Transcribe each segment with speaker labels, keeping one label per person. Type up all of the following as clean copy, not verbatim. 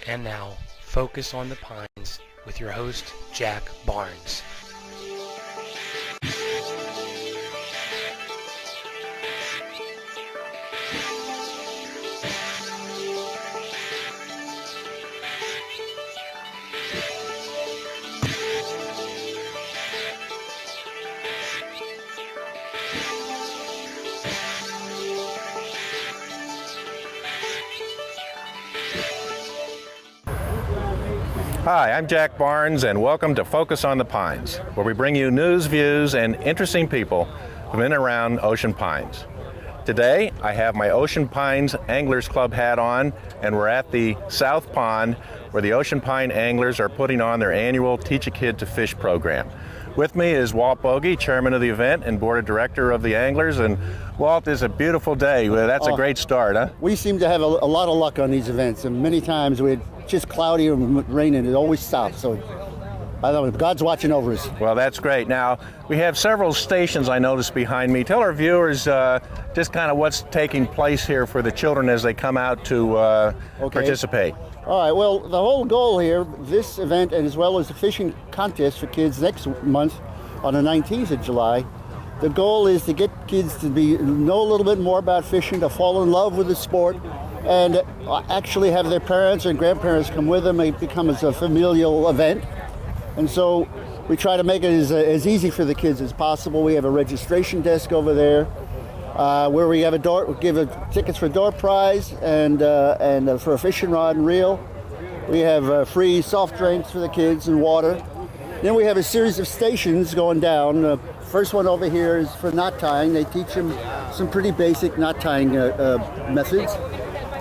Speaker 1: And now, Focus on the Pines with your host, Jack Barnes.
Speaker 2: Hi, I'm Jack Barnes, and welcome to Focus on the Pines, where we bring you news, views, and interesting people from in and around Ocean Pines. Today, I have my Ocean Pines Anglers Club hat on, and we're at the South Pond, where the Ocean Pine Anglers are putting on their annual Teach a Kid to Fish program. With me is Walt Bogey, chairman of the event and board of director of the Anglers. And Walt, it's a beautiful day. That's a great start, huh?
Speaker 3: We seem to have a lot of luck on these events, and many times we're just cloudy and raining. It always stops. So I don't know, God's watching over us.
Speaker 2: Well, that's great. Now, we have several stations I noticed behind me. Tell our viewers just kind of what's taking place here for the children as they come out to participate.
Speaker 3: All right, well, the whole goal here, this event, and as well as the fishing contest for kids next month on the 19th of July, the goal is to get kids to know a little bit more about fishing, to fall in love with the sport, and actually have their parents and grandparents come with them. It becomes a familial event. And so we try to make it as easy for the kids as possible. We have a registration desk over there, where we have tickets for door prize and for a fishing rod and reel. We have free soft drinks for the kids and water. Then we have a series of stations going down. The first one over here is for knot tying. They teach them some pretty basic knot tying methods.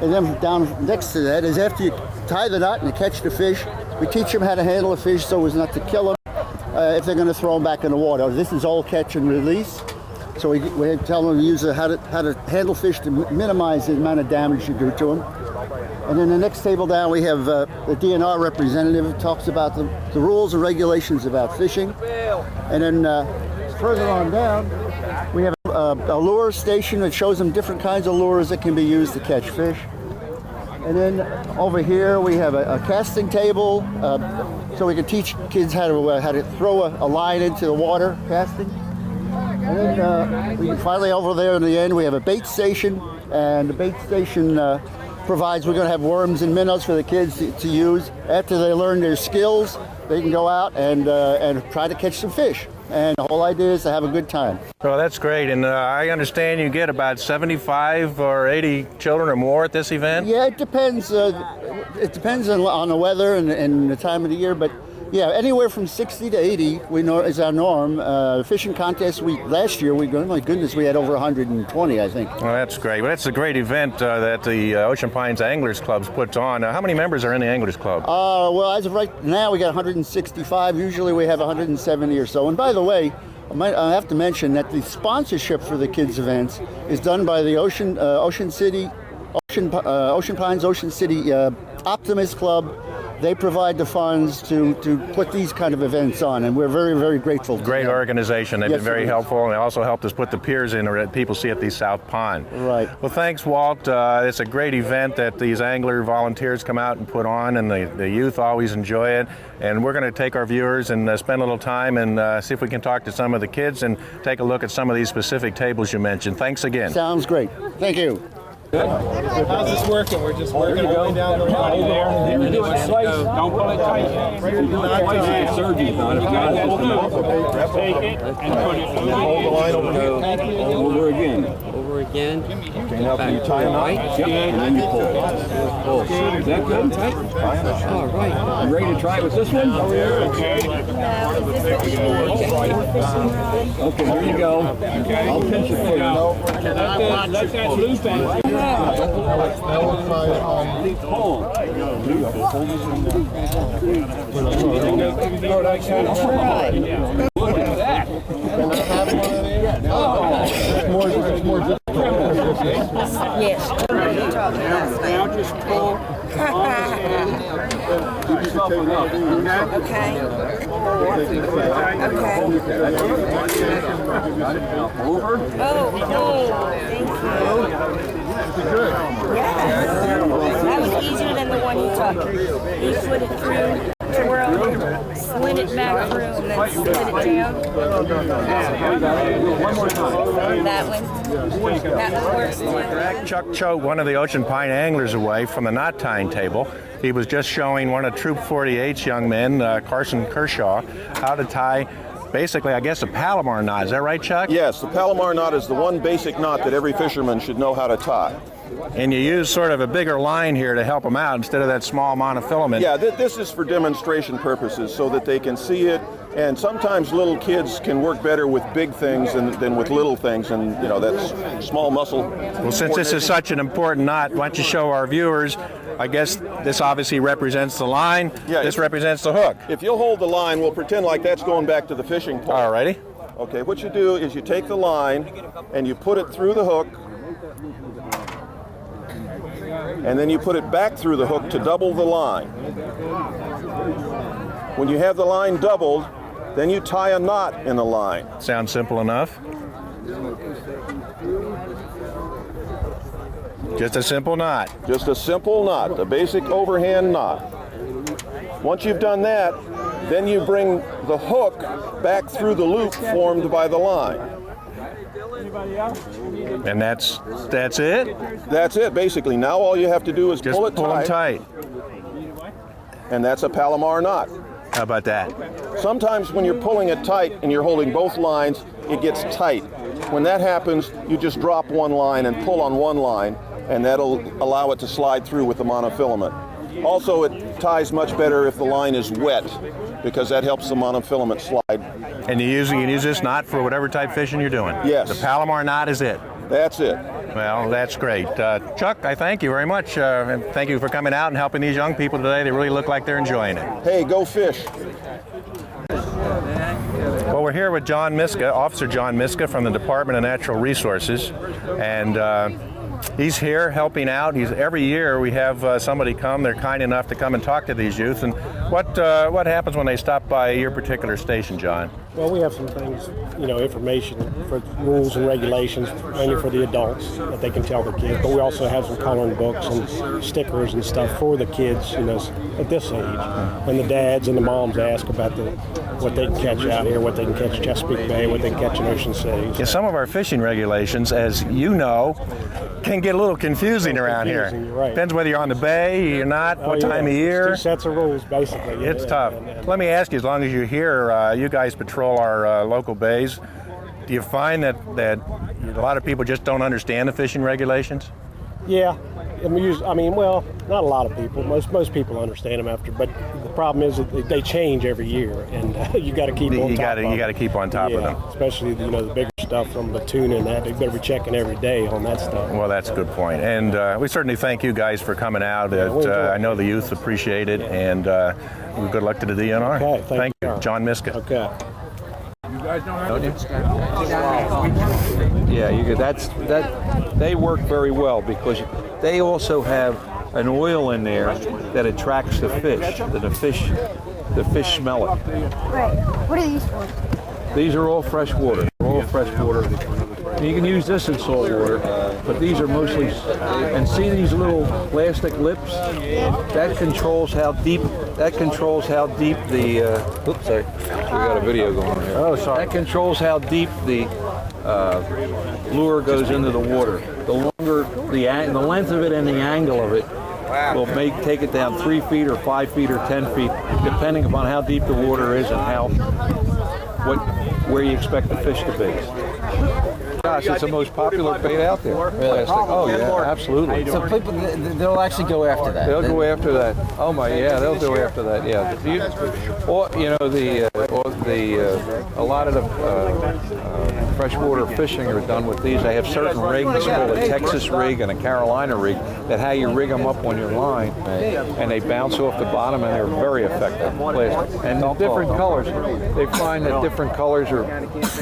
Speaker 3: And then down next to that is after you tie the knot and you catch the fish, we teach them how to handle a fish so as not to kill them if they're going to throw them back in the water. This is all catch and release. So we tell them to use how to handle fish to minimize the amount of damage you do to them. And then the next table down we have the DNR representative who talks about the rules and regulations about fishing. And then further on down we have a lure station that shows them different kinds of lures that can be used to catch fish. And then over here we have a casting table, so we can teach kids how to throw a line into the water casting. And then finally over there in the end we have a bait station, and the bait station provides, we're going to have worms and minnows for the kids to use. After they learn their skills, they can go out and try to catch some fish. And the whole idea is to have a good time.
Speaker 2: Well, that's great. And I understand you get about 75 or 80 children or more at this event?
Speaker 3: Yeah, it depends. It depends on the weather and the time of the year. But yeah, anywhere from 60 to 80 is our norm. Fishing contest last year, oh my goodness, we had over 120, I think.
Speaker 2: Well, that's great. Well, that's a great event that the Ocean Pines Anglers Club puts on. How many members are in the Anglers Club?
Speaker 3: Well, as of right now, we got 165. Usually we have 170 or so. And by the way, I have to mention that the sponsorship for the kids' events is done by the Ocean Pines Ocean City Optimist Club. They provide the funds to put these kind of events on, and we're very, very grateful.
Speaker 2: Great organization. They've been very helpful, and they also helped us put the piers in that people see at the South Pond.
Speaker 3: Right.
Speaker 2: Well, thanks, Walt. It's a great event that these angler volunteers come out and put on, and the youth always enjoy it. And we're going to take our viewers and spend a little time and see if we can talk to some of the kids and take a look at some of these specific tables you mentioned. Thanks again.
Speaker 3: Sounds great. Thank you.
Speaker 4: How's this working? We're just working all the way down the line there.
Speaker 5: Don't pull it tight. The surgeon's not.
Speaker 4: Take it and put it
Speaker 5: Hold the line over here. Over again.
Speaker 6: Over again.
Speaker 5: Okay, now can you tie them up? Yep. And then you pull. Is that good?
Speaker 6: All right.
Speaker 5: You ready to try it with this one?
Speaker 4: Okay.
Speaker 5: Okay, here you go. I'll pinch it for you.
Speaker 4: Let that loop in.
Speaker 7: Yes.
Speaker 4: Now just pull.
Speaker 7: Okay.
Speaker 5: Over.
Speaker 7: Oh, thank you. Yes. That was easier than the one you took. You put it through, twirl, slid it back through, and then slid it down.
Speaker 5: One more time.
Speaker 7: That one works too.
Speaker 2: Chuck Choate, one of the Ocean Pine anglers away from the knot tying table. He was just showing one of Troop 48's young men, Carson Kershaw, how to tie basically, I guess, a Palomar knot. Is that right, Chuck?
Speaker 8: Yes, the Palomar knot is the one basic knot that every fisherman should know how to tie.
Speaker 2: And you use sort of a bigger line here to help them out instead of that small monofilament.
Speaker 8: Yeah, this is for demonstration purposes so that they can see it. And sometimes little kids can work better with big things than with little things, and you know, that's small muscle.
Speaker 2: Well, since this is such an important knot, why don't you show our viewers? I guess this obviously represents the line.
Speaker 8: Yeah,
Speaker 2: this represents the hook.
Speaker 8: If you'll hold the line, we'll pretend like that's going back to the fishing pole.
Speaker 2: Alrighty.
Speaker 8: Okay, what you do is you take the line and you put it through the hook, and then you put it back through the hook to double the line. When you have the line doubled, then you tie a knot in the line.
Speaker 2: Sounds simple enough. Just a simple knot.
Speaker 8: Just a simple knot, a basic overhand knot. Once you've done that, then you bring the hook back through the loop formed by the line.
Speaker 2: And that's it?
Speaker 8: That's it, basically. Now all you have to do is
Speaker 2: Just
Speaker 8: pull it
Speaker 2: them tight.
Speaker 8: And that's a Palomar knot.
Speaker 2: How about that?
Speaker 8: Sometimes when you're pulling it tight and you're holding both lines, it gets tight. When that happens, you just drop one line and pull on one line, and that'll allow it to slide through with the monofilament. Also, it ties much better if the line is wet, because that helps the monofilament slide.
Speaker 2: And you can use this knot for whatever type fishing you're doing?
Speaker 8: Yes.
Speaker 2: The Palomar knot is it?
Speaker 8: That's it.
Speaker 2: Well, that's great. Chuck, I thank you very much. And thank you for coming out and helping these young people today. They really look like they're enjoying it.
Speaker 8: Hey, go fish.
Speaker 2: Well, we're here with John Miska, Officer John Miska from the Department of Natural Resources. And he's here helping out. Every year we have somebody come. They're kind enough to come and talk to these youth. And what happens when they stop by your particular station, John?
Speaker 9: Well, we have some things, information for rules and regulations, mainly for the adults that they can tell the kids. But we also have some coloring books and stickers and stuff for the kids, at this age. And the dads and the moms ask about what they can catch out here, what they can catch in Chesapeake Bay, what they can catch in Ocean City.
Speaker 2: Yeah, some of our fishing regulations, as you know, can get a little confusing around here.
Speaker 9: Right.
Speaker 2: Depends whether you're on the bay, you're not, what time of year.
Speaker 9: It's 2 sets of rules, basically.
Speaker 2: It's tough. Let me ask you, as long as you're here, you guys patrol our local bays. Do you find that a lot of people just don't understand the fishing regulations?
Speaker 9: Yeah. Well, not a lot of people. Most people understand them but the problem is that they change every year, and you got to keep on top of them.
Speaker 2: You got to keep on top of them.
Speaker 9: Especially the bigger stuff from the tuna and that. They better be checking every day on that stuff.
Speaker 2: Well, that's a good point. And we certainly thank you guys for coming out. I know the youth appreciate it, and good luck to the DNR.
Speaker 9: Okay,
Speaker 2: thank you, John Miska.
Speaker 9: Okay.
Speaker 5: Yeah, they work very well because they also have an oil in there that attracts the fish. That the fish smell it.
Speaker 10: Right. What are these for?
Speaker 5: These are all fresh water. They're all fresh water. You can use this in salt water, but these are mostly. And see these little plastic lips? That controls how deep. That controls how deep the. Oops, sorry. We got a video going on here.
Speaker 9: Oh, sorry.
Speaker 5: That controls how deep the lure goes into the water. The longer the length of it and the angle of it will take it down 3 feet or 5 feet or 10 feet, depending upon how deep the water is and where you expect the fish to be. Gosh, it's the most popular bait out there. Really? Oh yeah, absolutely.
Speaker 6: So people, they'll actually go after that.
Speaker 5: They'll go after that. Oh my, yeah, they'll go after that. Yeah. A lot of the freshwater fishing are done with these. They have certain rigs called a Texas rig and a Carolina rig that how you rig them up on your line, and they bounce off the bottom, and they're very effective. And the different colors, they find that different colors are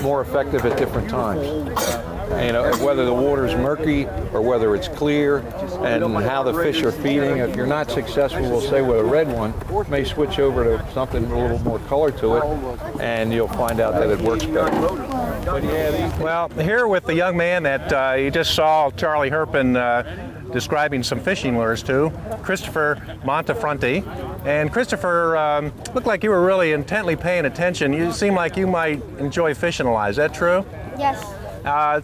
Speaker 5: more effective at different times. Whether the water's murky or whether it's clear, and how the fish are feeding. If you're not successful, we'll say with a red one, may switch over to something with a little more color to it, and you'll find out that it works better.
Speaker 2: Well, here with the young man that you just saw, Charlie Herpin, describing some fishing lures to, Christopher Montefronti. And Christopher, looked like you were really intently paying attention. You seem like you might enjoy fishing a lot. Is that true?
Speaker 10: Yes.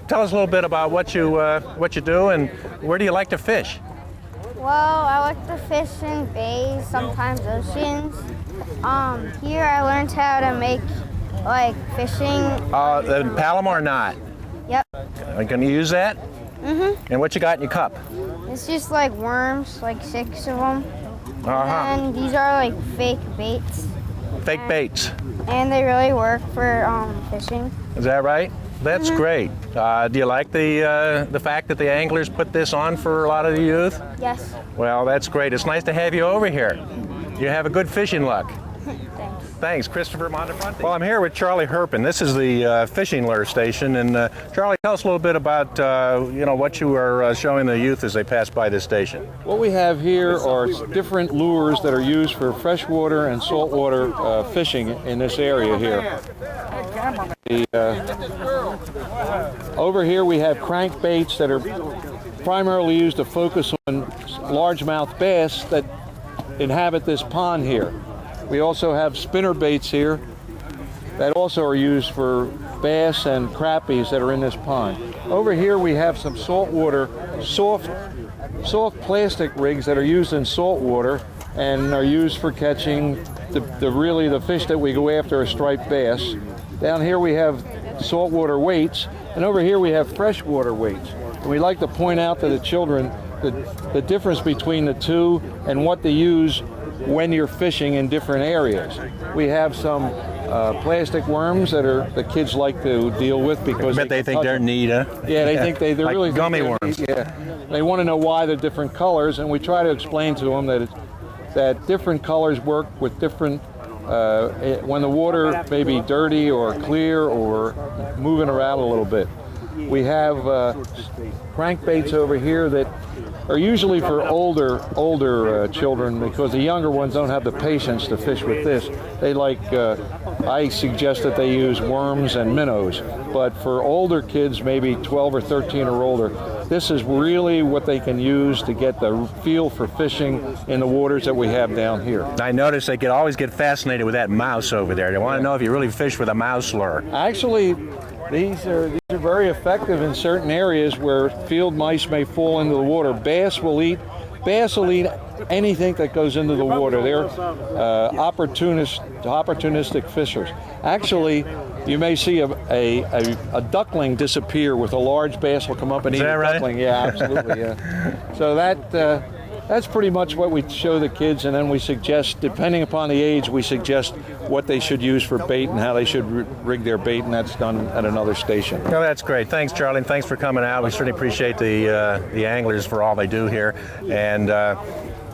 Speaker 2: Tell us a little bit about what you do and where do you like to fish?
Speaker 10: Well, I like to fish in bays, sometimes oceans. Here I learned how to make like fishing.
Speaker 2: The Palomar knot.
Speaker 10: Yep.
Speaker 2: Are you going to use that?
Speaker 10: Mm-hmm.
Speaker 2: And what you got in your cup?
Speaker 10: It's just like worms, like 6 of them.
Speaker 2: Uh-huh.
Speaker 10: And these are like fake baits.
Speaker 2: Fake baits.
Speaker 10: And they really work for fishing.
Speaker 2: Is that right? That's great. Do you like the fact that the anglers put this on for a lot of the youth?
Speaker 10: Yes.
Speaker 2: Well, that's great. It's nice to have you over here. You have a good fishing luck. Thanks, Christopher Montefronti. Well, I'm here with Charlie Herpin. This is the fishing lure station, and Charlie, tell us a little bit about what you are showing the youth as they pass by this station.
Speaker 5: What we have here are different lures that are used for freshwater and saltwater fishing in this area here. Over here we have crankbaits that are primarily used to focus on largemouth bass that inhabit this pond here. We also have spinner baits here that also are used for bass and crappies that are in this pond. Over here we have some saltwater, soft plastic rigs that are used in saltwater and are used for catching the fish that we go after, a striped bass. Down here we have saltwater weights, and over here we have freshwater weights. And we like to point out to the children the difference between the two and what they use when you're fishing in different areas. We have some plastic worms that the kids like to deal with because
Speaker 2: they think they're neat, huh?
Speaker 5: Yeah, they think they're
Speaker 2: like
Speaker 5: really
Speaker 2: gummy worms.
Speaker 5: Yeah, they want to know why they're different colors, and we try to explain to them that different colors work with different. When the water may be dirty or clear or moving around a little bit. We have crankbaits over here that are usually for older children because the younger ones don't have the patience to fish with this. They like, I suggest that they use worms and minnows, but for older kids, maybe 12 or 13 or older, this is really what they can use to get the feel for fishing in the waters that we have down here.
Speaker 2: I notice they always get fascinated with that mouse over there. They want to know if you really fish with a mouse lure.
Speaker 5: Actually, these are very effective in certain areas where field mice may fall into the water. Bass will eat anything that goes into the water. They're opportunistic fishers. Actually, you may see a duckling disappear with a large bass will come up and eat a duckling. Yeah, absolutely. Yeah. So that's pretty much what we show the kids, and then we suggest, depending upon the age, we suggest what they should use for bait and how they should rig their bait, and that's done at another station.
Speaker 2: No, that's great. Thanks, Charlie, and thanks for coming out. We certainly appreciate the anglers for all they do here, and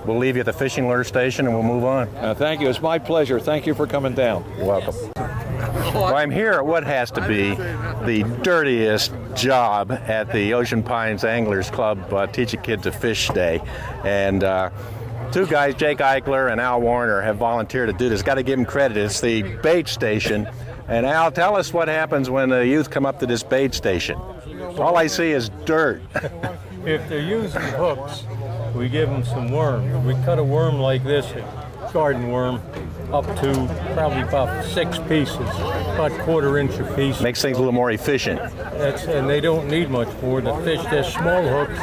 Speaker 2: we'll leave you at the fishing lure station, and we'll move on.
Speaker 5: Thank you. It's my pleasure. Thank you for coming down.
Speaker 2: You're welcome. Well, I'm here at what has to be the dirtiest job at the Ocean Pines Anglers Club Teach a Kid to Fish Day. And two guys, Jake Eichler and Al Warner, have volunteered to do this. Got to give them credit. It's the bait station. And Al, tell us what happens when the youth come up to this bait station. All I see is dirt.
Speaker 11: If they're using hooks, we give them some worms. We cut a worm like this, a garden worm, up to probably about 6 pieces, about 1/4 inch a piece.
Speaker 2: Makes things a little more efficient.
Speaker 11: And they don't need much more. The fish, they're small hooks,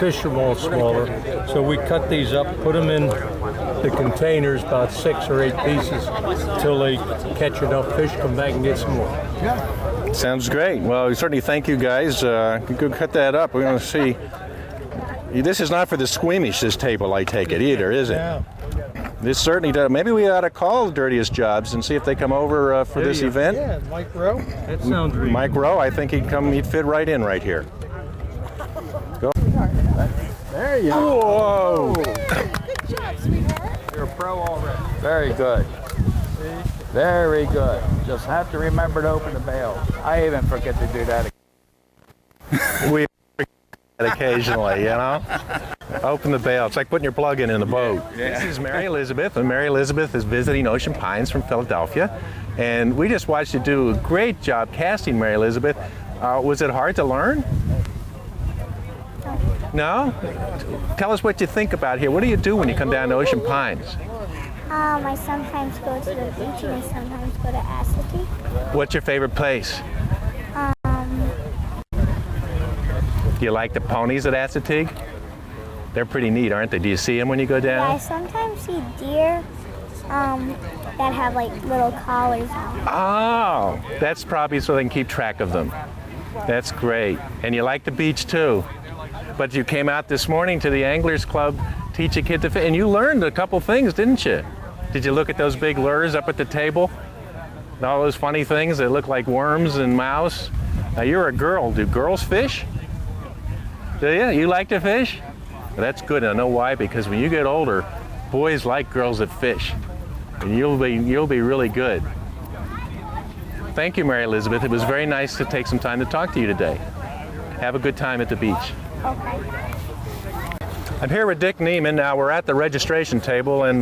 Speaker 11: fish are all smaller. So we cut these up, put them in the containers, about 6 or 8 pieces, until they catch enough fish, come back and get some more.
Speaker 2: Sounds great. Well, we certainly thank you guys. You could cut that up. We're going to see. This is not for the squeamish, this table, I take it, either, is it?
Speaker 11: Yeah.
Speaker 2: This certainly does. Maybe we ought to call the Dirtiest Jobs and see if they come over for this event.
Speaker 11: Yeah, Mike Rowe. That sounds reasonable.
Speaker 2: Mike Rowe, I think he'd fit right in right here. Go.
Speaker 6: There you go.
Speaker 2: Whoa!
Speaker 10: Good job, sweetheart.
Speaker 6: You're a pro already. Very good. Very good. Just have to remember to open the bail. I even forget to do that.
Speaker 2: We occasionally, you know. Open the bail. It's like putting your plug in the boat. Yeah. This is Mary Elizabeth, and Mary Elizabeth is visiting Ocean Pines from Philadelphia. And we just watched you do a great job casting, Mary Elizabeth. Was it hard to learn? No? Tell us what you think about here. What do you do when you come down to Ocean Pines?
Speaker 10: I sometimes go to the beach and I sometimes go to Assateague.
Speaker 2: What's your favorite place? Do you like the ponies at Assateague? They're pretty neat, aren't they? Do you see them when you go
Speaker 10: Yeah,
Speaker 2: down?
Speaker 10: I sometimes see deer that have like little collars on.
Speaker 2: Oh, that's probably so they can keep track of them. That's great. And you like the beach too. But you came out this morning to the Anglers Club, teach a kid to fish, and you learned a couple things, didn't you? Did you look at those big lures up at the table? And all those funny things that look like worms and mouse? Now you're a girl. Do girls fish? Do you? You like to fish? Well, that's good. I know why, because when you get older, boys like girls that fish. And you'll be really good. Thank you, Mary Elizabeth. It was very nice to take some time to talk to you today. Have a good time at the beach.
Speaker 10: Okay.
Speaker 2: I'm here with Dick Neiman. Now we're at the registration table, and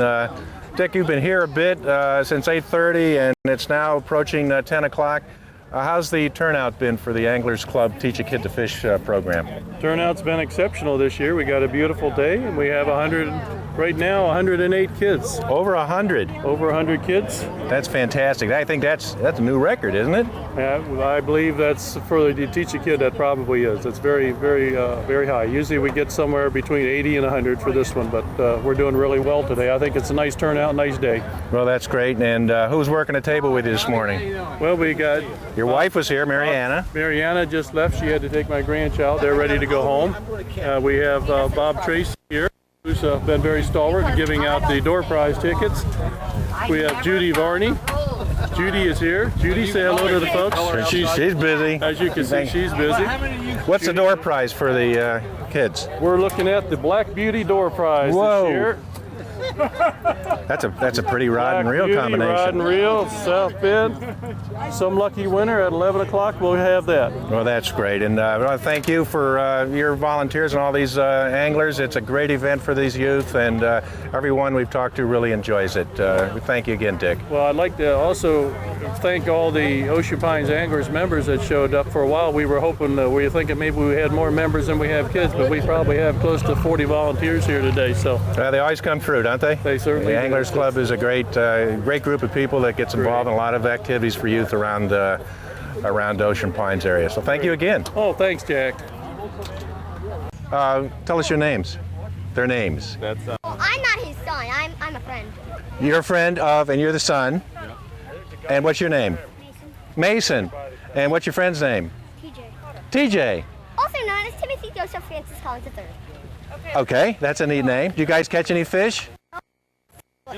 Speaker 2: Dick, you've been here a bit since 8:30, and it's now approaching 10 o'clock. How's the turnout been for the Anglers Club Teach a Kid to Fish program?
Speaker 12: Turnout's been exceptional this year. We got a beautiful day, and we have 108 kids.
Speaker 2: Over 100?
Speaker 12: Over 100 kids.
Speaker 2: That's fantastic. I think that's a new record, isn't it?
Speaker 12: Yeah, I believe that's for the Teach a Kid, that probably is. It's very, very, very high. Usually we get somewhere between 80 and 100 for this one, but we're doing really well today. I think it's a nice turnout, nice day.
Speaker 2: Well, that's great. And who's working the table with you this morning?
Speaker 12: Well, we got...
Speaker 2: Your wife was here, Mariana.
Speaker 12: Mariana just left. She had to take my grandchild. They're ready to go home. We have Bob Tracy here, who's been very stalwart giving out the door prize tickets. We have Judy Varney. Judy is here. Judy, say hello to the folks.
Speaker 2: She's busy.
Speaker 12: As you can see, she's busy.
Speaker 2: What's the door prize for the kids?
Speaker 12: We're looking at the Black Beauty door prize this year.
Speaker 2: That's a pretty rod and reel combination.
Speaker 12: Rod and reel, South Bend. Some lucky winner at 11 o'clock, we'll have that.
Speaker 2: Well, that's great. And I want to thank you for your volunteers and all these anglers. It's a great event for these youth, and everyone we've talked to really enjoys it. We thank you again, Dick.
Speaker 12: Well, I'd like to also thank all the Ocean Pines Anglers members that showed up. For a while, we were hoping, we were thinking maybe we had more members than we have kids, but we probably have close to 40 volunteers here today. So
Speaker 2: they always come through, don't they?
Speaker 12: They certainly
Speaker 2: do. The Anglers
Speaker 12: do.
Speaker 2: Club is a great group of people that gets involved in a lot of activities for youth around Ocean Pines area. So thank you again.
Speaker 12: Oh, thanks, Jack.
Speaker 2: Tell us your names. Their names.
Speaker 10: I'm not his son. I'm a friend.
Speaker 2: You're a friend of, and you're the son. And what's your name? Mason. And what's your friend's name? TJ.
Speaker 10: Also known as Timothy Joseph Francis Collins III.
Speaker 2: Okay, that's a neat name. Do you guys catch any fish?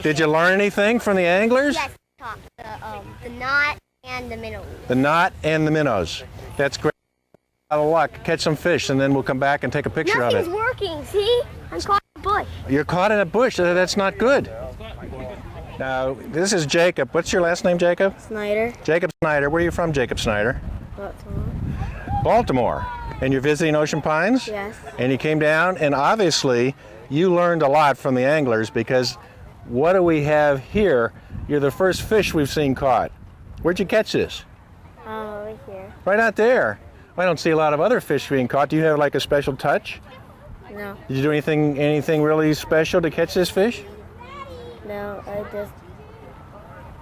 Speaker 2: Did you learn anything from the anglers?
Speaker 10: Yes, the knot and the minnows.
Speaker 2: The knot and the minnows. That's great. A lot of luck. Catch some fish, and then we'll come back and take a picture of it.
Speaker 10: Nothing's working, see? I'm caught in a bush.
Speaker 2: You're caught in a bush. That's not good. Now, this is Jacob. What's your last name, Jacob?
Speaker 10: Snyder.
Speaker 2: Jacob Snyder. Where are you from, Jacob Snyder?
Speaker 10: Baltimore.
Speaker 2: Baltimore. And you're visiting Ocean Pines?
Speaker 10: Yes.
Speaker 2: And you came down, and obviously you learned a lot from the anglers, because what do we have here? You're the first fish we've seen caught. Where'd you catch this?
Speaker 10: Over here.
Speaker 2: Right out there. I don't see a lot of other fish being caught. Do you have like a special touch?
Speaker 10: No.
Speaker 2: Did you do anything really special to catch this fish?
Speaker 10: No, I just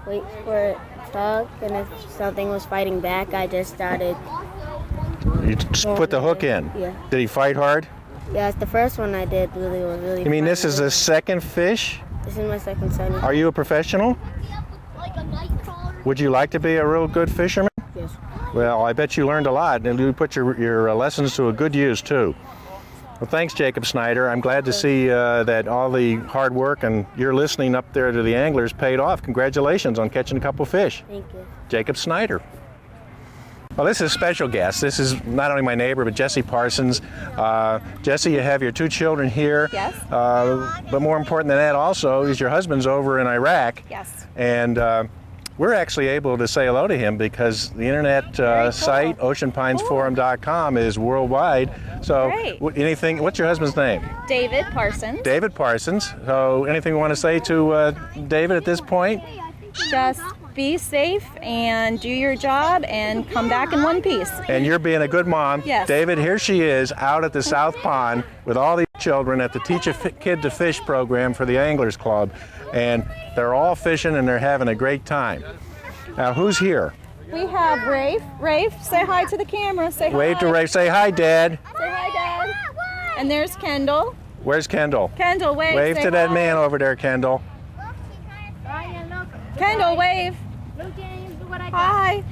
Speaker 10: wait for it to tug, and if something was fighting back, I just started.
Speaker 2: You just put the hook in?
Speaker 10: Yeah.
Speaker 2: Did he fight hard?
Speaker 10: Yeah, it's the first one I did was really
Speaker 2: You mean
Speaker 10: fun.
Speaker 2: this is the second fish?
Speaker 10: This is my second son.
Speaker 2: Are you a professional? Would you like to be a real good fisherman?
Speaker 10: Yes.
Speaker 2: Well, I bet you learned a lot, and you put your lessons to a good use, too. Well, thanks, Jacob Snyder. I'm glad to see that all the hard work and your listening up there to the anglers paid off. Congratulations on catching a couple fish.
Speaker 10: Thank you.
Speaker 2: Jacob Snyder. Well, this is a special guest. This is not only my neighbor, but Jesse Parsons. Jesse, you have your two children here.
Speaker 13: Yes.
Speaker 2: But more important than that also is your husband's over in Iraq.
Speaker 13: Yes.
Speaker 2: And we're actually able to say hello to him because the internet site, oceanpinesforum.com, is worldwide. So what's your husband's name?
Speaker 13: David Parsons.
Speaker 2: David Parsons. So anything you want to say to David at this point?
Speaker 13: Just be safe and do your job and come back in one piece.
Speaker 2: And you're being a good mom.
Speaker 13: Yes.
Speaker 2: David, here she is out at the South Pond with all these children at the Teach a Kid to Fish program for the Anglers Club. And they're all fishing and they're having a great time. Now, who's here?
Speaker 13: We have Rafe. Rafe, say hi to the camera. Say hi.
Speaker 2: Wave to Rafe. Say hi, Dad.
Speaker 13: Say hi, Dad. And there's Kendall.
Speaker 2: Where's Kendall?
Speaker 13: Kendall, wave.
Speaker 2: Wave
Speaker 13: say
Speaker 2: to that
Speaker 13: hi.
Speaker 2: man over there, Kendall.
Speaker 13: Kendall, wave. Hi.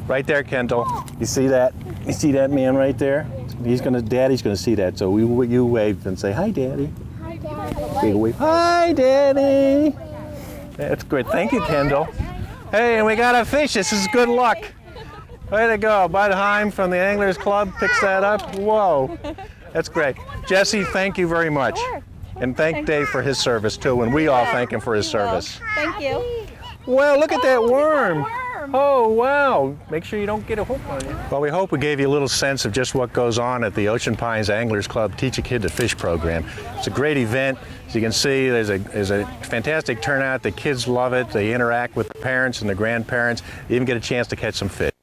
Speaker 2: Right there, Kendall. You see that? You see that man right there? Daddy's gonna see that. So you wave and say, hi, Daddy.
Speaker 10: Hi, Daddy.
Speaker 2: Big wave. Hi, Daddy. That's great. Thank you, Kendall. Hey, and we got a fish. This is good luck. Way to go. Bud Heim from the Anglers Club picks that up. Whoa. That's great. Jesse, thank you very much.
Speaker 13: Sure.
Speaker 2: And thank Dave for his service too, and we all thank him for his service.
Speaker 13: Thank you.
Speaker 2: Well, look at that worm. Oh, wow. Make sure you don't get a hook on you. Well, we hope we gave you a little sense of just what goes on at the Ocean Pines Anglers Club Teach a Kid to Fish program. It's a great event. As you can see, there's a fantastic turnout. The kids love it. They interact with the parents and the grandparents. They even get a chance to catch some fish.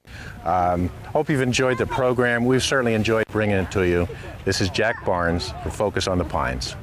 Speaker 2: Hope you've enjoyed the program. We've certainly enjoyed bringing it to you. This is Jack Barnes for Focus on the Pines.